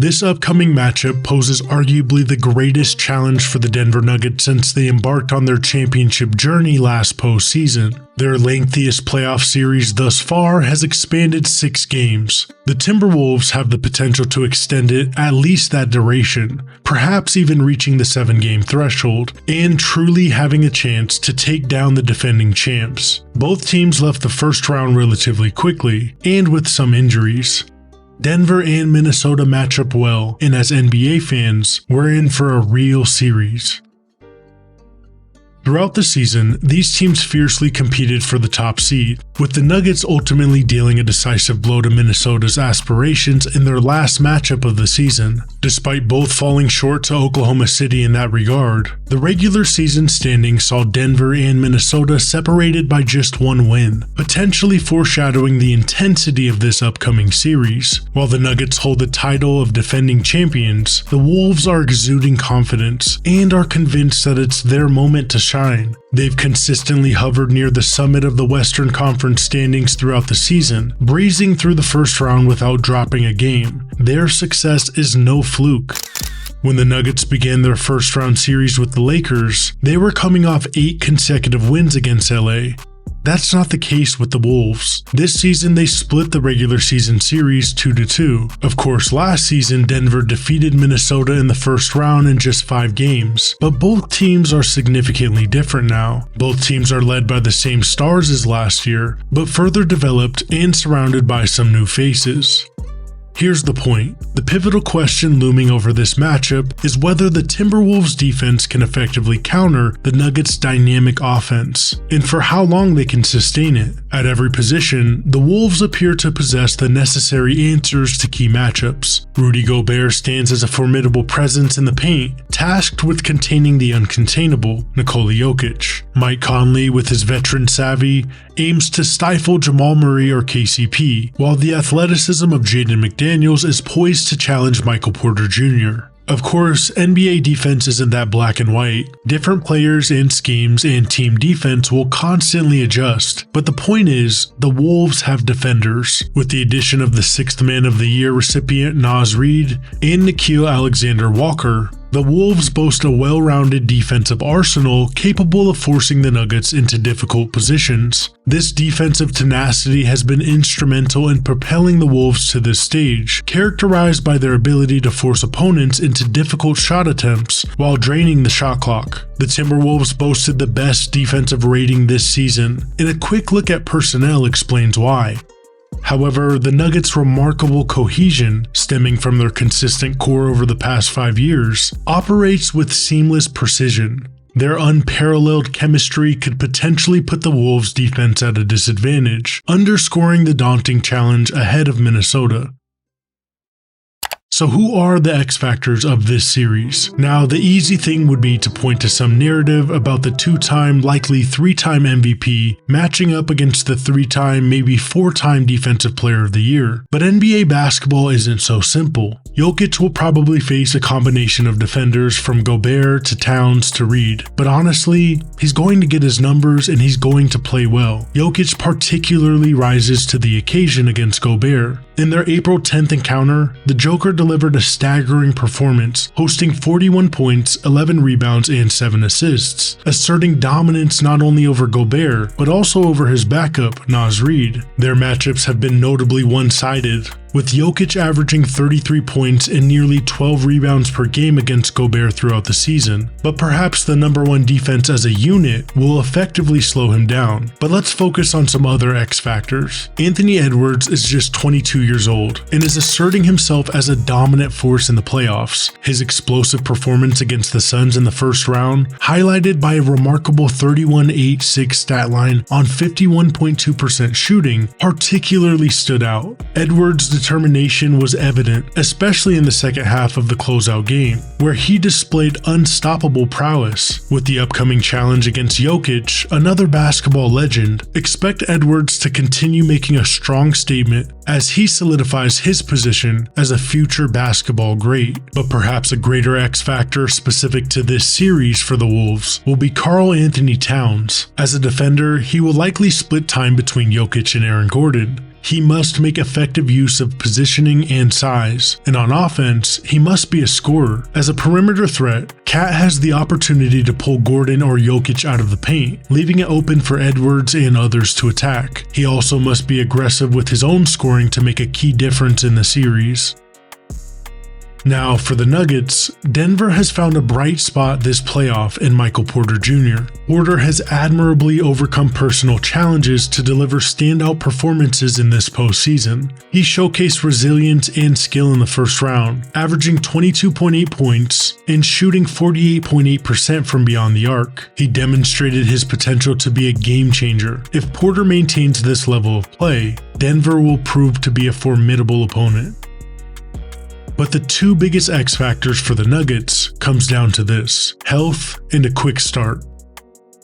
This upcoming matchup poses arguably the greatest challenge for the Denver Nuggets since they embarked on their championship journey last postseason. Their lengthiest playoff series thus far has expanded 6 games. The Timberwolves have the potential to extend it at least that duration, perhaps even reaching the 7-game threshold, and truly having a chance to take down the defending champs. Both teams left the first round relatively quickly, and with some injuries. Denver and Minnesota match up well, and as NBA fans, we're in for a real series. Throughout the season, these teams fiercely competed for the top seed, with the Nuggets ultimately dealing a decisive blow to Minnesota's aspirations in their last matchup of the season. Despite both falling short to Oklahoma City in that regard, the regular season standings saw Denver and Minnesota separated by just 1 win, potentially foreshadowing the intensity of this upcoming series. While the Nuggets hold the title of defending champions, the Wolves are exuding confidence and are convinced that it's their moment to shine. They've consistently hovered near the summit of the Western Conference standings throughout the season, breezing through the first round without dropping a game. Their success is no fluke. When the Nuggets began their first round series with the Lakers, they were coming off 8 consecutive wins against LA. That's not the case with the Wolves. This season they split the regular season series 2-2. Of course, last season Denver defeated Minnesota in the first round in just 5 games, but both teams are significantly different now. Both teams are led by the same stars as last year, but further developed and surrounded by some new faces. Here's the point. The pivotal question looming over this matchup is whether the Timberwolves defense can effectively counter the Nuggets' dynamic offense, and for how long they can sustain it. At every position, the Wolves appear to possess the necessary answers to key matchups. Rudy Gobert stands as a formidable presence in the paint, tasked with containing the uncontainable, Nikola Jokic. Mike Conley, with his veteran savvy, aims to stifle Jamal Murray or KCP, while the athleticism of Jaden McDaniels is poised to challenge Michael Porter Jr. Of course, NBA defense isn't that black and white. Different players and schemes and team defense will constantly adjust, but the point is, the Wolves have defenders. With the addition of the 6th Man of the Year recipient Naz Reid and Nickeil Alexander-Walker, the Wolves boast a well-rounded defensive arsenal capable of forcing the Nuggets into difficult positions. This defensive tenacity has been instrumental in propelling the Wolves to this stage, characterized by their ability to force opponents into difficult shot attempts while draining the shot clock. The Timberwolves boasted the best defensive rating this season, and a quick look at personnel explains why. However, the Nuggets' remarkable cohesion, stemming from their consistent core over the past 5 years, operates with seamless precision. Their unparalleled chemistry could potentially put the Wolves' defense at a disadvantage, underscoring the daunting challenge ahead of Minnesota. So who are the X factors of this series? Now, the easy thing would be to point to some narrative about the 2-time, likely 3-time MVP matching up against the 3-time, maybe 4-time Defensive Player of the Year. But NBA basketball isn't so simple. Jokic will probably face a combination of defenders from Gobert to Towns to Reid, but honestly, he's going to get his numbers and he's going to play well. Jokic particularly rises to the occasion against Gobert. In their April 10th encounter, the Joker delivered a staggering performance, hosting 41 points, 11 rebounds, and 7 assists, asserting dominance not only over Gobert, but also over his backup, Naz Reid. Their matchups have been notably one-sided, with Jokic averaging 33 points and nearly 12 rebounds per game against Gobert throughout the season. But perhaps the #1 defense as a unit will effectively slow him down. But let's focus on some other X factors. Anthony Edwards is just 22 years old and is asserting himself as a dominant force in the playoffs. His explosive performance against the Suns in the first round, highlighted by a remarkable 31-8-6 stat line on 51.2% shooting, particularly stood out. Edwards' determination was evident, especially in the second half of the closeout game, where he displayed unstoppable prowess. With the upcoming challenge against Jokic, another basketball legend, expect Edwards to continue making a strong statement as he solidifies his position as a future basketball great. But perhaps a greater X factor specific to this series for the Wolves will be Karl Anthony Towns. As a defender, he will likely split time between Jokic and Aaron Gordon. he must make effective use of positioning and size, and on offense, he must be a scorer. As a perimeter threat, Cat has the opportunity to pull Gordon or Jokic out of the paint, leaving it open for Edwards and others to attack. He also must be aggressive with his own scoring to make a key difference in the series. Now, for the Nuggets, Denver has found a bright spot this playoff in Michael Porter Jr. Porter has admirably overcome personal challenges to deliver standout performances in this postseason. He showcased resilience and skill in the first round, averaging 22.8 points and shooting 48.8% from beyond the arc. He demonstrated his potential to be a game changer. If Porter maintains this level of play, Denver will prove to be a formidable opponent. But the two biggest X factors for the Nuggets comes down to this: health and a quick start.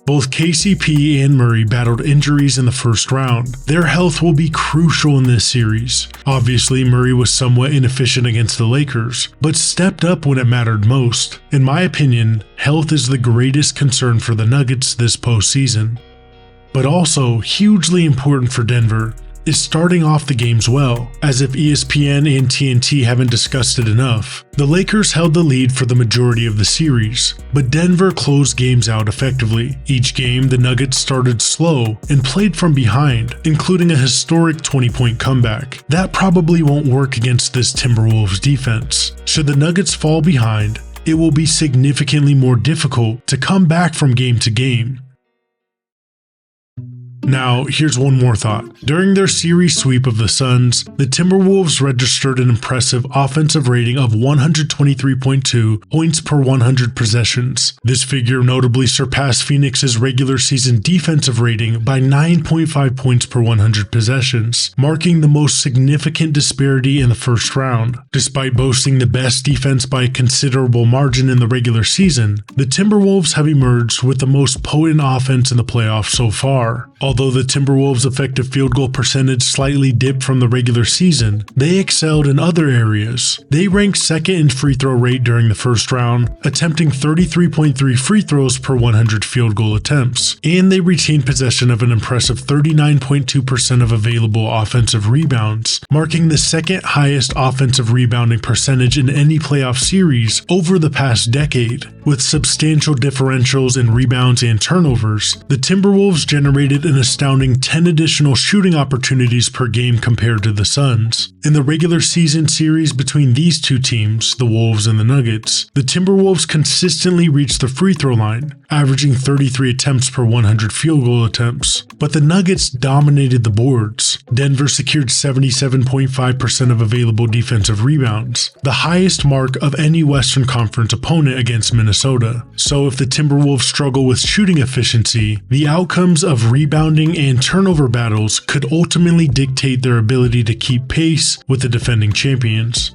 Both KCP and Murray battled injuries in the first round. Their health will be crucial in this series. Obviously, Murray was somewhat inefficient against the Lakers, but stepped up when it mattered most. In my opinion, health is the greatest concern for the Nuggets this postseason. But also, hugely important for Denver is starting off the games well, as if ESPN and TNT haven't discussed it enough. The Lakers held the lead for the majority of the series, but Denver closed games out effectively. Each game, the Nuggets started slow and played from behind, including a historic 20-point comeback. That probably won't work against this Timberwolves defense. Should the Nuggets fall behind, it will be significantly more difficult to come back from game to game. Now, here's one more thought. During their series sweep of the Suns, the Timberwolves registered an impressive offensive rating of 123.2 points per 100 possessions. This figure notably surpassed Phoenix's regular season defensive rating by 9.5 points per 100 possessions, marking the most significant disparity in the first round. Despite boasting the best defense by a considerable margin in the regular season, the Timberwolves have emerged with the most potent offense in the playoffs so far. Although the Timberwolves' effective field goal percentage slightly dipped from the regular season, they excelled in other areas. They ranked second in free throw rate during the first round, attempting 33.3 free throws per 100 field goal attempts, and they retained possession of an impressive 39.2% of available offensive rebounds, marking the second highest offensive rebounding percentage in any playoff series over the past decade. With substantial differentials in rebounds and turnovers, the Timberwolves generated an astounding 10 additional shooting opportunities per game compared to the Suns. In the regular season series between these two teams, the Wolves and the Nuggets, the Timberwolves consistently reached the free throw line, averaging 33 attempts per 100 field goal attempts. But the Nuggets dominated the boards. Denver secured 77.5% of available defensive rebounds, the highest mark of any Western Conference opponent against Minnesota. So if the Timberwolves struggle with shooting efficiency, the outcomes of rebounding and turnover battles could ultimately dictate their ability to keep pace with the defending champions.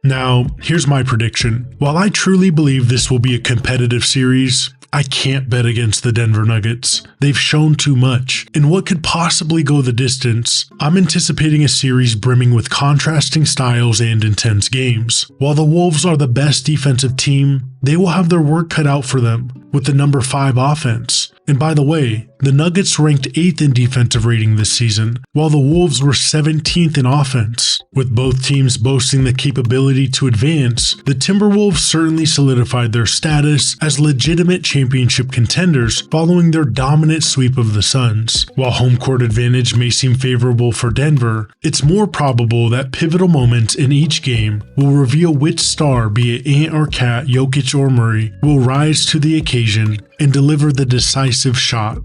Now, here's my prediction. While I truly believe this will be a competitive series, I can't bet against the Denver Nuggets. They've shown too much. In what could possibly go the distance, I'm anticipating a series brimming with contrasting styles and intense games. While the Wolves are the best defensive team, they will have their work cut out for them with the number 5 offense. And by the way, the Nuggets ranked 8th in defensive rating this season, while the Wolves were 17th in offense. With both teams boasting the capability to advance, the Timberwolves certainly solidified their status as legitimate championship contenders following their dominant sweep of the Suns. While home court advantage may seem favorable for Denver, it's more probable that pivotal moments in each game will reveal which star, be it Ant or Cat, Jokic or Murray, will rise to the occasion and deliver the decisive shot.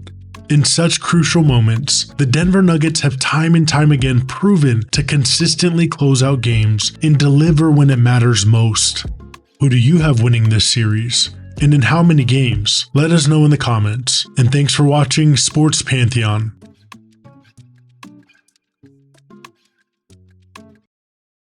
In such crucial moments, the Denver Nuggets have time and time again proven to consistently close out games and deliver when it matters most. Who do you have winning this series? And in how many games? Let us know in the comments. And thanks for watching Sports Pantheon.